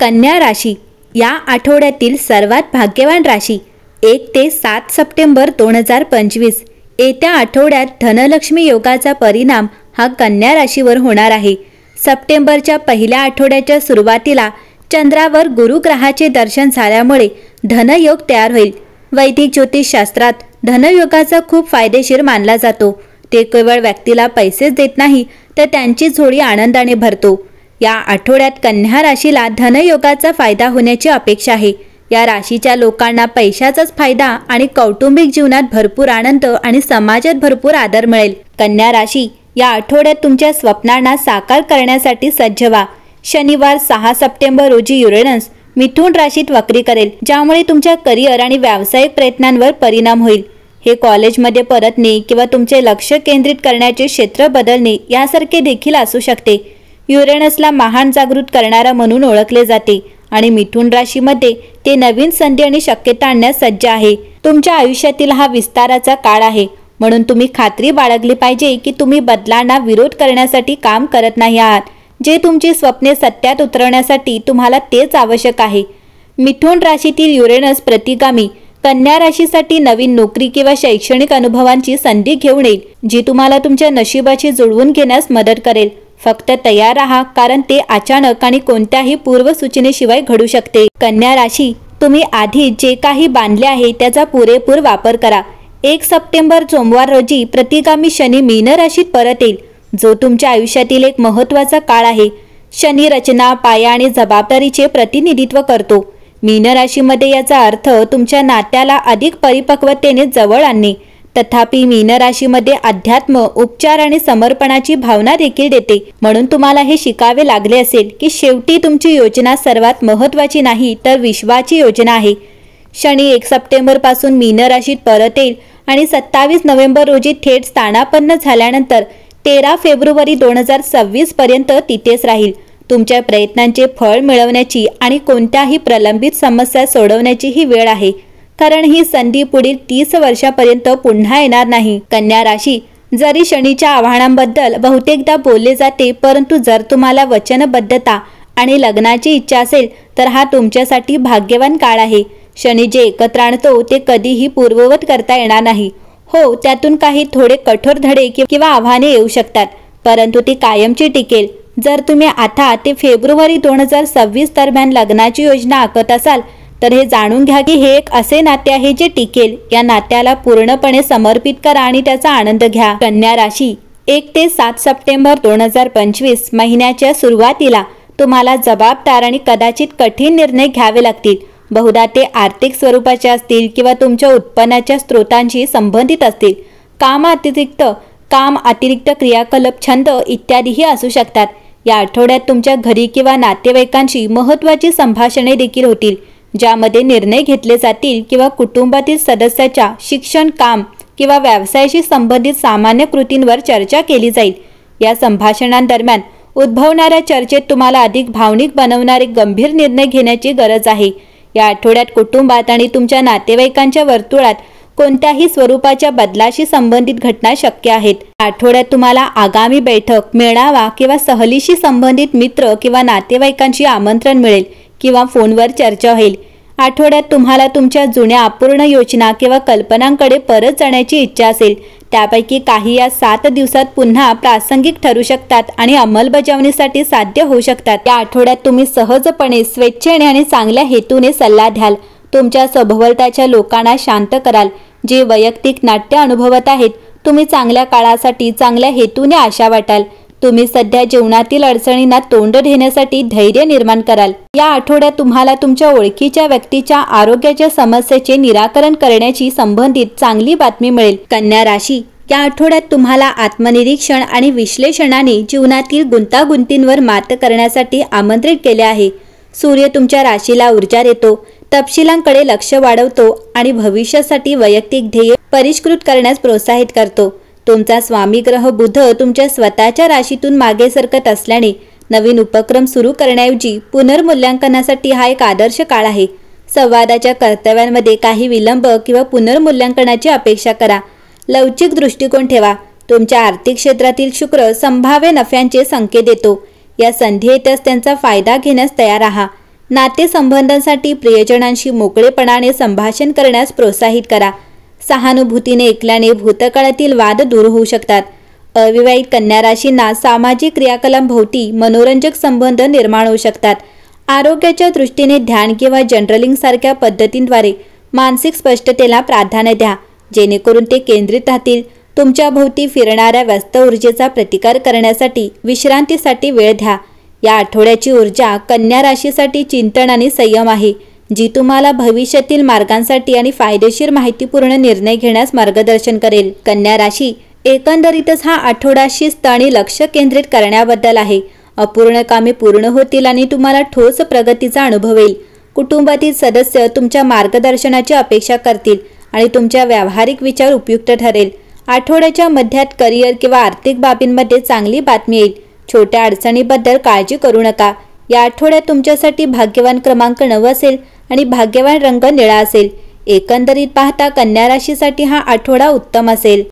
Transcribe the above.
कन्या राशी या आठवड्यातील सर्वात भाग्यवान राशी 1 ते 7 सप्टेंबर 2025। येत्या आठवड्यात धनलक्ष्मी योगाचा परिणाम हा कन्या राशीवर होणार आहे। सप्टेंबरच्या पहिल्या आठवड्याच्या सुरुवातीला चंद्रावर गुरु ग्रहाचे दर्शन झाल्यामुळे धनयोग तयार होईल। वैदिक ज्योतिषशास्त्रात धनयोगाचा खूप फायदेशीर मानला जातो। ते केवळ व्यक्तीला पैसेच देत नाही तर त्यांची झोळी आनंदाने भरतो। या आठवड्यात कन्या राशीला धनयोगाचा फायदा होण्याची अपेक्षा आहे। या राशीच्या लोकांना पैशाचाच फायदा आणि कौटुंबिक जीवनात भरपूर आनंद आणि समाजात भरपूर आदर मिळेल। कन्या राशी या आठवड्यात तुमच्या स्वप्नांना साकार करण्यासाठी सज्ज व्हा। शनिवार 6 सप्टेंबर रोजी युरेनस मिथुन राशीत वक्री करेल, ज्यामुळे तुमच्या करिअर आणि व्यावसायिक प्रयत्नांवर परिणाम होईल। हे कॉलेजमध्ये परतणे किंवा तुमचे लक्ष केंद्रित करण्याचे क्षेत्र बदलणे यासारखे देखील असू शकते। युरेनसला महान जागृत करणारा म्हणून ओळखले जाते आणि मिथुन राशीमध्ये ते नवीन संधी आणि शक्यता आणण्यास सज्ज आहे। तुमच्या आयुष्यातील हा विस्ताराचा काळ आहे, म्हणून तुम्ही खात्री बाळगली पाहिजे की तुम्ही बदलांना विरोध करण्यासाठी काम करत नाही आहात। जे तुमची स्वप्ने सत्यात उतरवण्यासाठी तुम्हाला तेच आवश्यक आहे। मिथुन राशीतील युरेनस प्रतिगामी कन्या राशीसाठी नवीन नोकरी किंवा शैक्षणिक अनुभवांची संधी घेऊन येईल, जी तुम्हाला तुमच्या नशिबाशी जुळवून घेण्यास मदत करेल। फक्त तयार राहा, कारण ते अचानक आणि कोणत्याही पूर्वसूचनेशिवाय घडू शकते। कन्या राशी, तुम्ही आधी जे काही बांधले आहे त्याचा पुरेपूर वापर करा। 1 सप्टेंबर सोमवार रोजी प्रतिगामी शनी मीन राशीत परत येईल, जो तुमच्या आयुष्यातील एक महत्त्वाचा काळ आहे। शनी रचना, पाया आणि जबाबदारीचे प्रतिनिधित्व करतो। मीन राशीमध्ये याचा अर्थ तुमच्या नात्याला अधिक परिपक्वतेने जवळ आणणे। तथापि मीन राशीमध्ये अध्यात्म, उपचार आणि समर्पणाची भावना देखील देते, म्हणून तुम्हाला हे शिकावे लागले असेल की शेवटी तुमची योजना सर्वात महत्त्वाची नाही तर विश्वाची योजना आहे। शनी 1 सप्टेंबर पासून मीन राशीत परत येईल आणि 27 नोव्हेंबर रोजी थेट स्थानापन्न झाल्यानंतर 13 फेब्रुवारी 2026 पर्यंत तिथेच राहील। तुमच्या प्रयत्नांचे फळ मिळवण्याची आणि कोणत्याही प्रलंबित समस्या सोडवण्याची ही वेळ आहे, कारण ही संधी पुढील 30 वर्षापर्यंत पुन्हा येणार नाही। कन्या राशी, जरी शनीच्या आव्हानांबद्दल बहुतेकदा बोलले जाते, परंतु जर तुम्हाला वचनबद्धता आणि लग्नाची इच्छा असेल तर हा तुमच्यासाठी भाग्यवान काळ आहे। शनी जे एकत्र आणतो ते कधीही पूर्ववत करता येणार नाही। हो, त्यातून काही थोडे कठोर धडे किंवा आव्हाने येऊ शकतात, परंतु ती कायमची टिकेल। जर तुम्ही आता ते फेब्रुवारी 2026 दरम्यान लग्नाची योजना आखत असाल तर हे जाणून घ्या की हे एक असे नाते आहे जे टिकेल। या नात्याला पूर्णपणे समर्पित करा आणि त्याचा आनंद घ्या। कन्या राशी, 1 ते 7 सप्टेंबर 2025 महिन्याच्या सुरुवातीला तुम्हाला जबाबदार आणि कदाचित कठीण निर्णय घ्यावे लागतील। बहुधा ते आर्थिक स्वरूपाचे असतील किंवा तुमच्या उत्पन्नाच्या स्रोतांशी संबंधित असतील। काम अतिरिक्त क्रियाकलाप, छंद इत्यादीही असू शकतात। या आठवड्यात तुमच्या घरी किंवा नातेवाईकांशी महत्त्वाची संभाषणे देखील होतील, ज्यामध्ये निर्णय घेतले जातील किंवा कुटुंबातील सदस्याच्या शिक्षण, काम किंवा व्यवसायाशी संबंधित सामान्य कृतींवर चर्चा केली जाईल। या संभाषणांदरम्यान उद्भवणाऱ्या चर्चेत तुम्हाला अधिक भावनिक बनवणारे गंभीर निर्णय घेण्याची गरज आहे। या आठवड्यात कुटुंबात आणि तुमच्या नातेवाईकांच्या वर्तुळात कोणत्याही स्वरूपाच्या बदलाशी संबंधित घटना शक्य आहेत। आठवड्यात तुम्हाला आगामी बैठक, मेळावा किंवा सहलीशी संबंधित मित्र किंवा नातेवाईकांची आमंत्रण मिळेल किंवा फोनवर चर्चा होईल। आठवड्यात तुम्हाला तुमच्या जुन्या अपूर्ण योजना किंवा कल्पनांकडे परत जाण्याची इच्छा असेल। त्यापैकी काही या 7 दिवसात पुन्हा प्रासंगिक ठरू शकतात आणि अंमलबजावणीसाठी साध्य होऊ शकतात। या आठवड्यात तुम्ही सहजपणे, स्वेच्छेने आणि चांगल्या हेतूने सल्ला द्याल। तुमच्या सभोवतालच्या लोकांना शांत कराल, जे वैयक्तिक नाट्य अनुभवत आहेत। तुम्ही चांगल्या काळासाठी चांगल्या हेतूने आशा वाटाल। तुम्ही सध्या जीवनातील अडचणींना तोंड देण्यासाठी धैर्य निर्माण कराल। या आठवड्यात तुम्हाला तुमच्या ओळखीच्या व्यक्तीच्या आरोग्याच्या समस्येचे निराकरण करण्याची संबंधित चांगली बातमी मिळेल। कन्या राशी, या आठवड्यात तुम्हाला आत्मनिरीक्षण आणि विश्लेषणाने जीवनातील गुंतागुंतींवर मात करण्यासाठी आमंत्रित केले आहे। सूर्य तुमच्या राशीला ऊर्जा देतो, तपशिलांकडे लक्ष वाढवतो आणि भविष्यासाठी वैयक्तिक ध्येय परिष्कृत करण्यास प्रोत्साहित करतो। तुमचा स्वामी ग्रह बुध तुमच्या स्वतःच्या राशीतून मागे सरकत असल्याने नवीन उपक्रम सुरू करण्याऐवजी पुनर्मूल्यांकनासाठी हा एक आदर्श काळ आहे। संवादाच्या कर्तव्यांमध्ये काही विलंब किंवा पुनर्मूल्यांकनाची अपेक्षा करा। लवचिक दृष्टिकोन ठेवा। तुमच्या आर्थिक क्षेत्रातील शुक्र संभाव्य नफ्यांचे संकेत देतो। या संधी येतच त्यांचा फायदा घेण्यास तयार राहा। नातेसंबंधांसाठी प्रियजनांशी मोकळेपणाने संभाषण करण्यास प्रोत्साहित करा. सहानुभूतीने ऐकल्याने भूतकाळातील वाद दूर होऊ शकतात. अविवाहित कन्या राशींना सामाजिक क्रियाकलांभोवती मनोरंजक संबंध निर्माण होऊ शकतात. आरोग्याच्या दृष्टीने ध्यान किंवा जर्नलिंग सारख्या पद्धतींद्वारे मानसिक स्पष्टतेला प्राधान्य द्या, जेणेकरून ते केंद्रित राहतील. तुमच्या भोवती फिरणाऱ्या व्यस्त ऊर्जेचा प्रतिकार करण्यासाठी विश्रांतीसाठी वेळ द्या. या आठवड्याची ऊर्जा कन्या राशीसाठी चिंतन आणि संयम आहे, जी तुम्हाला भविष्यातील मार्गांसाठी आणि फायदेशीर माहितीपूर्ण निर्णय घेण्यास मार्गदर्शन करेल. कन्या राशी, एकंदरीतच हा आठवडा शिस्त आणि लक्ष केंद्रित करण्याबद्दल आहे. अपूर्ण कामे पूर्ण होतील आणि तुम्हाला ठोस प्रगतीचा अनुभव येईल. कुटुंबातील सदस्य तुमच्या मार्गदर्शनाची अपेक्षा करतील आणि तुमच्या व्यावहारिक विचार उपयुक्त ठरेल. आठवड्याच्या मध्यात करिअर किंवा आर्थिक बाबींमध्ये चांगली बातमी येईल. छोट्या अडचणीबद्दल काळजी करू नका. या आठवड्यात तुमच्यासाठी भाग्यवान क्रमांक 9 असेल आणि भाग्यवान रंग निळा असेल. एकंदरीत पाहता कन्या राशीसाठी हा आठवडा उत्तम असेल.